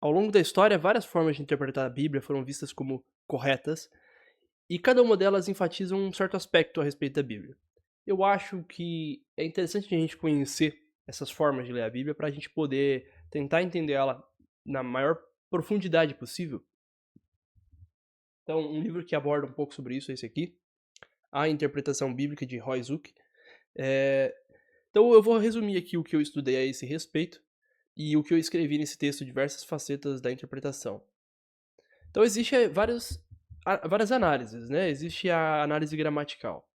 Ao longo da história, várias formas de interpretar a Bíblia foram vistas como corretas, e cada uma delas enfatiza um certo aspecto a respeito da Bíblia. Eu acho que é interessante a gente conhecer essas formas de ler a Bíblia para a gente poder tentar entender ela na maior profundidade possível. Então, um livro que aborda um pouco sobre isso é esse aqui, A Interpretação Bíblica de Roy Zuck. Eh, então eu vou resumir aqui o que eu estudei a esse respeito e o que eu escrevi nesse texto, diversas facetas da interpretação. Então existe várias análises, né, existe a análise gramatical.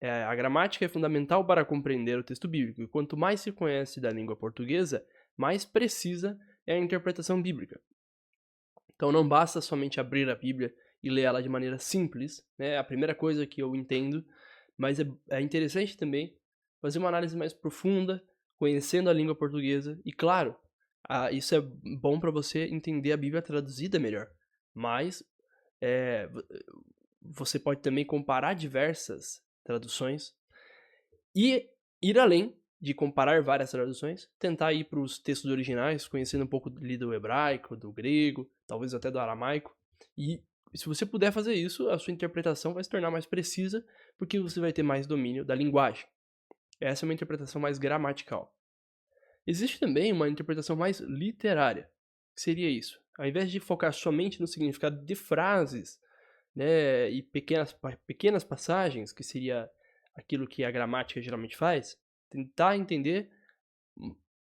A gramática é fundamental para compreender o texto bíblico, e quanto mais se conhece da língua portuguesa, mais precisa é a interpretação bíblica. Então não basta somente abrir a Bíblia e ler ela de maneira simples, né, é a primeira coisa que eu entendo, mas é interessante também fazer uma análise mais profunda, conhecendo a língua portuguesa e claro, isso é bom para você entender a Bíblia traduzida melhor, mas, eh, vo você pode também comparar diversas traduções e ir além de comparar várias traduções, tentar ir para os textos originais, conhecendo um pouco ali do hebraico, do grego, talvez até do aramaico. E se você puder fazer isso, a sua interpretação vai se tornar mais precisa, porque você vai ter mais domínio da linguagem. Essa é uma interpretação mais gramatical. Existe também uma interpretação mais literária. Que seria isso? Ao invés de focar somente no significado de frases, né, e pequenas passagens, que seria aquilo que a gramática geralmente faz, tentar entender hum,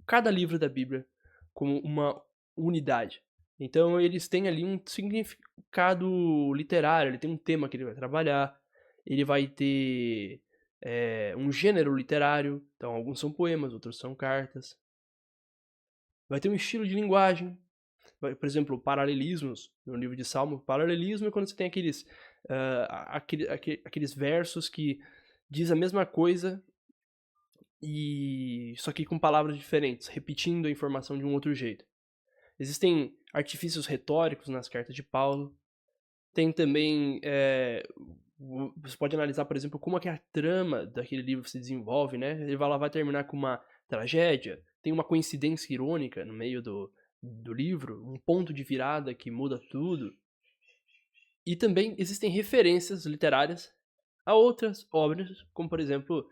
cada livro da Bíblia como uma unidade. Então eles têm ali um significado literário, ele tem um tema que ele vai trabalhar, ele vai ter, um gênero literário, então alguns são poemas, outros são cartas. Vai ter um estilo de linguagem, por exemplo, paralelismos no livro de Salmo. Paralelismo é quando você tem aqueles versos que diz a mesma coisa e só que com palavras diferentes, repetindo a informação de um outro jeito. Existem artifícios retóricos nas cartas de Paulo. Tem também, você pode analisar, por exemplo, como é que a trama daquele livro se desenvolve, né. Ela vai terminar com uma tragédia, tem uma coincidência irônica no meio do livro, um ponto de virada que muda tudo. E também existem referências literárias a outras obras, como por exemplo,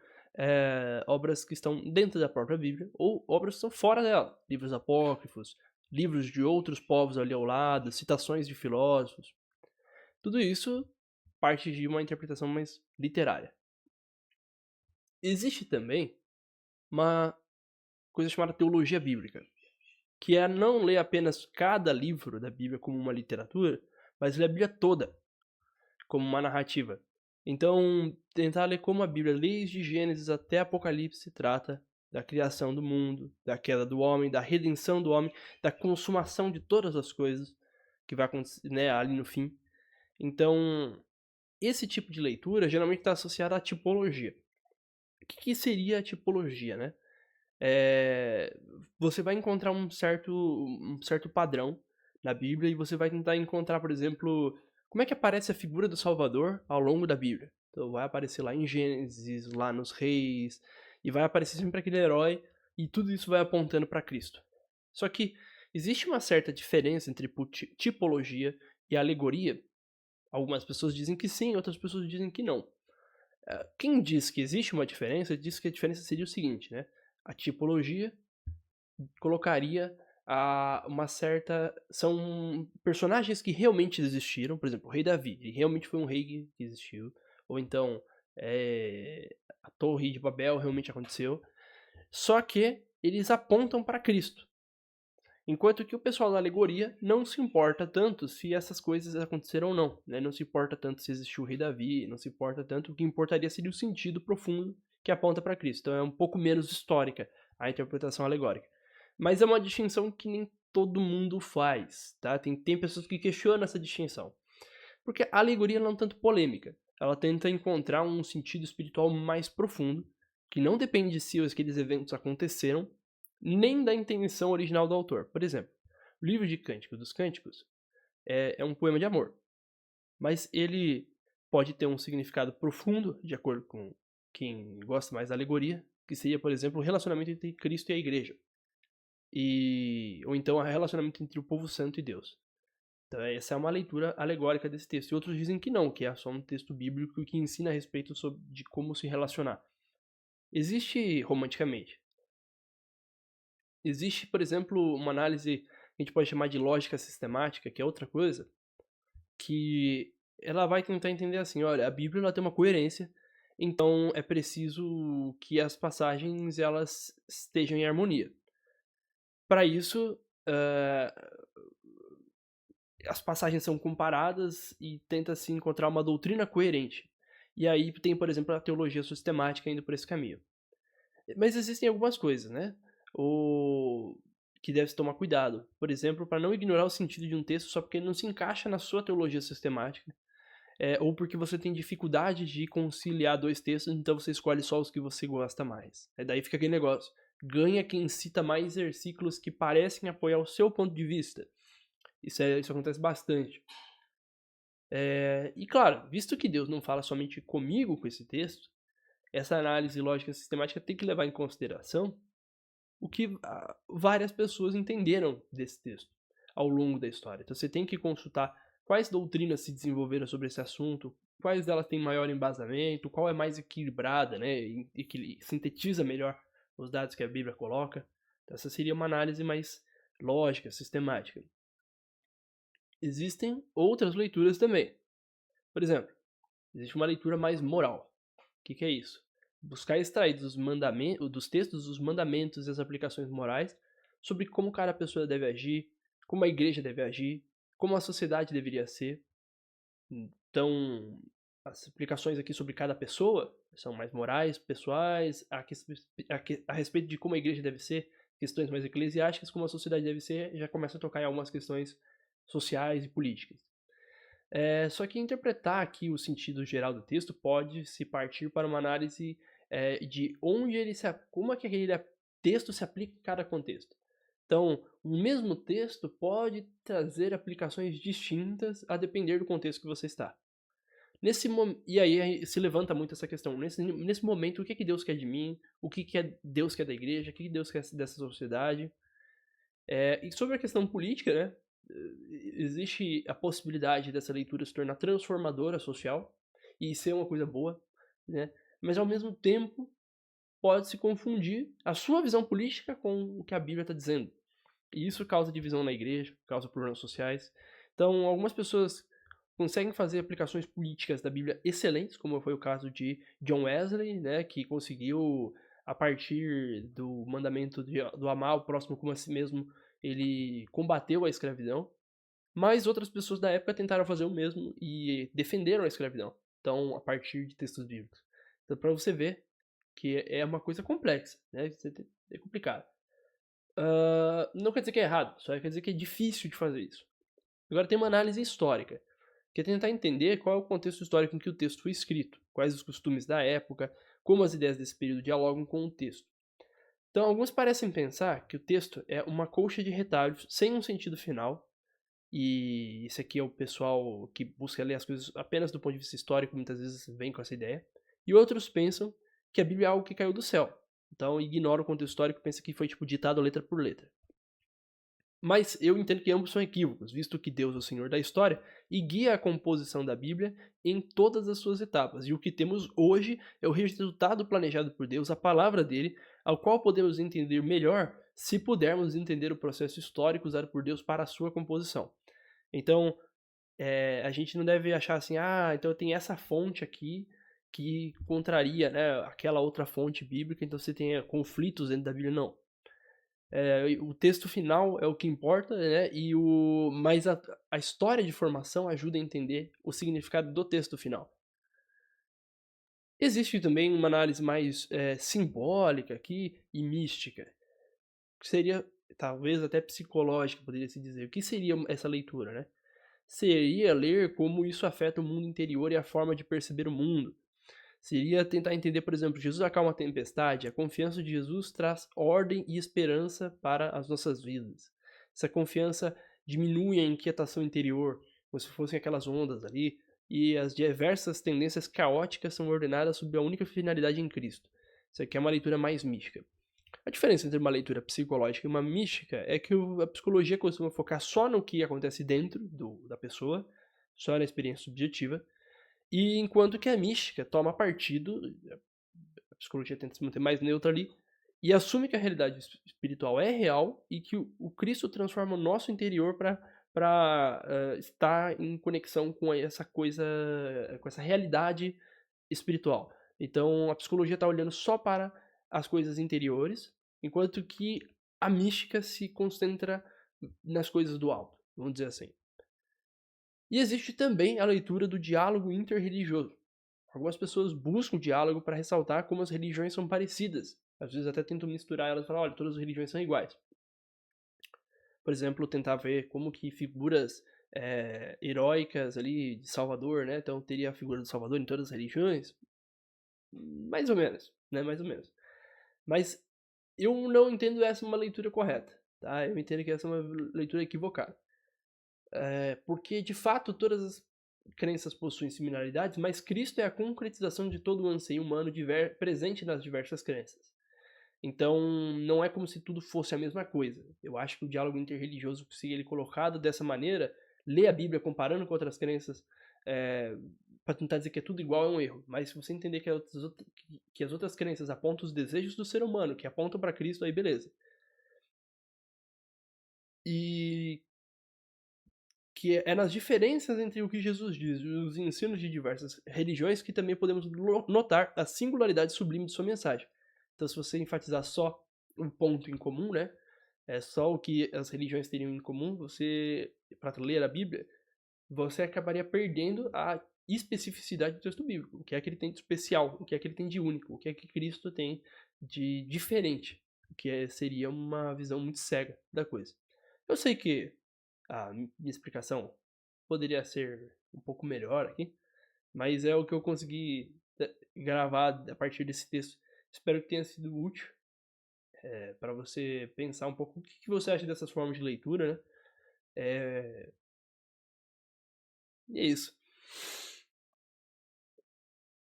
obras que estão dentro da própria Bíblia ou obras que estão fora dela, livros apócrifos, livros de outros povos ali ao lado, citações de filósofos. Tudo isso parte de uma interpretação mais literária. Existe também uma coisa chamada teologia bíblica, que é não ler apenas cada livro da Bíblia como uma literatura, mas ler a Bíblia toda como uma narrativa. Então, tentar ler como a Bíblia, desde Gênesis até Apocalipse, trata da criação do mundo, da queda do homem, da redenção do homem, da consumação de todas as coisas que vai acontecer, né, ali no fim. Então, esse tipo de leitura geralmente está associado à tipologia. O que seria a tipologia, né? Eh, Você vai encontrar um certo padrão na Bíblia e você vai tentar encontrar, por exemplo, como é que aparece a figura do Salvador ao longo da Bíblia. Então vai aparecer lá em Gênesis, lá nos Reis, e vai aparecer sempre aquele herói, e tudo isso vai apontando para Cristo. Só que existe uma certa diferença entre tipologia e alegoria. Algumas pessoas dizem que sim, outras pessoas dizem que não. Quem diz que existe uma diferença, diz que a diferença seria o seguinte, né, a tipologia colocaria uma certa são personagens que realmente existiram, por exemplo, o rei Davi, ele realmente foi um rei que existiu, ou então, a torre de Babel realmente aconteceu, só que eles apontam para Cristo. Enquanto que o pessoal da alegoria não se importa tanto se essas coisas aconteceram ou não, né, não se importa tanto se existiu o rei Davi, não se importa tanto, o que importaria seria o sentido profundo que aponta para Cristo. Então é um pouco menos histórica a interpretação alegórica. Mas é uma distinção que nem todo mundo faz, tá? Tem pessoas que questionam essa distinção. Porque a alegoria não é um tanto polêmica. Ela tenta encontrar um sentido espiritual mais profundo, que não depende de se aqueles eventos aconteceram, nem da intenção original do autor. Por exemplo, o livro de Cânticos dos Cânticos é um poema de amor, mas ele pode ter um significado profundo, de acordo com quem gosta mais da alegoria, que seria, por exemplo, o relacionamento entre Cristo e a igreja. ou então o relacionamento entre o povo santo e Deus. Então essa é uma leitura alegórica desse texto. E outros dizem que não, que é só um texto bíblico que ensina a respeito de como se relacionar. Existe romanticamente. Existe, por exemplo, uma análise que a gente pode chamar de lógica sistemática, que é outra coisa, que ela vai tentar entender assim, olha, a Bíblia ela tem uma coerência, então é preciso que as passagens elas estejam em harmonia. Para isso, as passagens são comparadas e tenta-se encontrar uma doutrina coerente. E aí tem, por exemplo, a teologia sistemática indo por esse caminho. Mas existem algumas coisas, né? O que deve-se tomar cuidado. Por exemplo, para não ignorar o sentido de um texto só porque ele não se encaixa na sua teologia sistemática. Ou porque você tem dificuldade de conciliar dois textos, então você escolhe só os que você gosta mais. Daí fica aquele negócio. Ganha quem cita mais versículos que parecem apoiar o seu ponto de vista. Isso acontece bastante. E claro, visto que Deus não fala somente comigo com esse texto, essa análise lógica sistemática tem que levar em consideração o que várias pessoas entenderam desse texto ao longo da história. Então você tem que consultar quais doutrinas se desenvolveram sobre esse assunto, quais delas têm maior embasamento, qual é mais equilibrada, né, e que sintetiza melhor os dados que a Bíblia coloca. Então essa seria uma análise mais lógica, sistemática. Existem outras leituras também. Por exemplo, existe uma leitura mais moral. O que é isso? Buscar extrair dos textos os mandamentos e as aplicações morais sobre como cada pessoa deve agir, como a igreja deve agir, como a sociedade deveria ser. Então, as aplicações aqui sobre cada pessoa são mais morais, pessoais, a respeito de como a igreja deve ser, questões mais eclesiásticas, como a sociedade deve ser, já começa a tocar em algumas questões sociais e políticas. Só que interpretar aqui o sentido geral do texto pode se partir para uma análise de como é que aquele texto se aplica em cada contexto. Então, o mesmo texto pode trazer aplicações distintas a depender do contexto que você está. E aí se levanta muito essa questão. Nesse momento, o que Deus quer de mim? O que Deus quer da igreja? O que Deus quer dessa sociedade? E sobre a questão política, né? Existe a possibilidade dessa leitura se tornar transformadora social e ser uma coisa boa, né? Mas ao mesmo tempo pode se confundir a sua visão política com o que a Bíblia está dizendo. E isso causa divisão na igreja, causa problemas sociais. Então, algumas pessoas conseguem fazer aplicações políticas da Bíblia excelentes, como foi o caso de John Wesley, né, que conseguiu, a partir do mandamento do amar o próximo como a si mesmo, ele combateu a escravidão. Mas outras pessoas da época tentaram fazer o mesmo e defenderam a escravidão. Então, a partir de textos bíblicos. Então, para você ver que é uma coisa complexa, né? É complicado. Não quer dizer que é errado, só quer dizer que é difícil de fazer isso. Agora tem uma análise histórica, que é tentar entender qual é o contexto histórico em que o texto foi escrito, quais os costumes da época, como as ideias desse período dialogam com o texto. Então, alguns parecem pensar que o texto é uma colcha de retalhos sem um sentido final, e esse aqui é o pessoal que busca ler as coisas apenas do ponto de vista histórico, muitas vezes vem com essa ideia. E outros pensam que a Bíblia é algo que caiu do céu. Então ignora o contexto histórico e pensa que foi tipo ditado letra por letra. Mas eu entendo que ambos são equívocos, visto que Deus é o Senhor da história e guia a composição da Bíblia em todas as suas etapas. E o que temos hoje é o resultado planejado por Deus, a palavra dele, ao qual podemos entender melhor se pudermos entender o processo histórico usado por Deus para a sua composição. Então, a gente não deve achar assim, então tem essa fonte aqui que contraria, né, aquela outra fonte bíblica, então você tem conflitos dentro da Bíblia, não. O texto final é o que importa, né, mas a história de formação ajuda a entender o significado do texto final. Existe também uma análise mais simbólica aqui e mística, que seria talvez até psicológica, poderia se dizer. O que seria essa leitura, né? Seria ler como isso afeta o mundo interior e a forma de perceber o mundo. Seria tentar entender, por exemplo, Jesus acalma a tempestade, a confiança de Jesus traz ordem e esperança para as nossas vidas. Essa confiança diminui a inquietação interior, como se fossem aquelas ondas ali, e as diversas tendências caóticas são ordenadas sob a única finalidade em Cristo. Isso aqui é uma leitura mais mística. A diferença entre uma leitura psicológica e uma mística é que a psicologia costuma focar só no que acontece dentro da pessoa, só na experiência subjetiva, e enquanto que a mística toma partido, a psicologia tenta se manter mais neutra ali, e assume que a realidade espiritual é real e que o Cristo transforma o nosso interior para estar em conexão com essa coisa, com essa realidade espiritual. Então a psicologia está olhando só para as coisas interiores, enquanto que a mística se concentra nas coisas do alto, vamos dizer assim. E existe também a leitura do diálogo interreligioso. Algumas pessoas buscam diálogo para ressaltar como as religiões são parecidas. Às vezes até tentam misturar elas e falar, olha, todas as religiões são iguais. Por exemplo, tentar ver como que figuras heróicas ali de Salvador, né? Então teria a figura do Salvador em todas as religiões. Mais ou menos, né? Mais ou menos. Mas eu não entendo essa uma leitura correta, tá? Eu entendo que essa é uma leitura equivocada. Porque, de fato, todas as crenças possuem similaridades, mas Cristo é a concretização de todo o anseio humano presente nas diversas crenças. Então, não é como se tudo fosse a mesma coisa. Eu acho que o diálogo interreligioso, se ele colocado dessa maneira, ler a Bíblia comparando com outras crenças, para tentar dizer que é tudo igual, é um erro. Mas se você entender que as outras crenças apontam os desejos do ser humano, que apontam para Cristo, aí beleza. E que é nas diferenças entre o que Jesus diz e os ensinos de diversas religiões que também podemos notar a singularidade sublime de sua mensagem. Então, se você enfatizar só um ponto em comum, né, é só o que as religiões teriam em comum, você, para ler a Bíblia, você acabaria perdendo a especificidade do texto bíblico. O que é que ele tem de especial? O que é que ele tem de único? O que é que Cristo tem de diferente? O que seria uma visão muito cega da coisa. Eu sei que a minha explicação poderia ser um pouco melhor aqui, mas é o que eu consegui gravar a partir desse texto. Espero que tenha sido útil para você pensar um pouco o que você acha dessas formas de leitura, né? E é isso.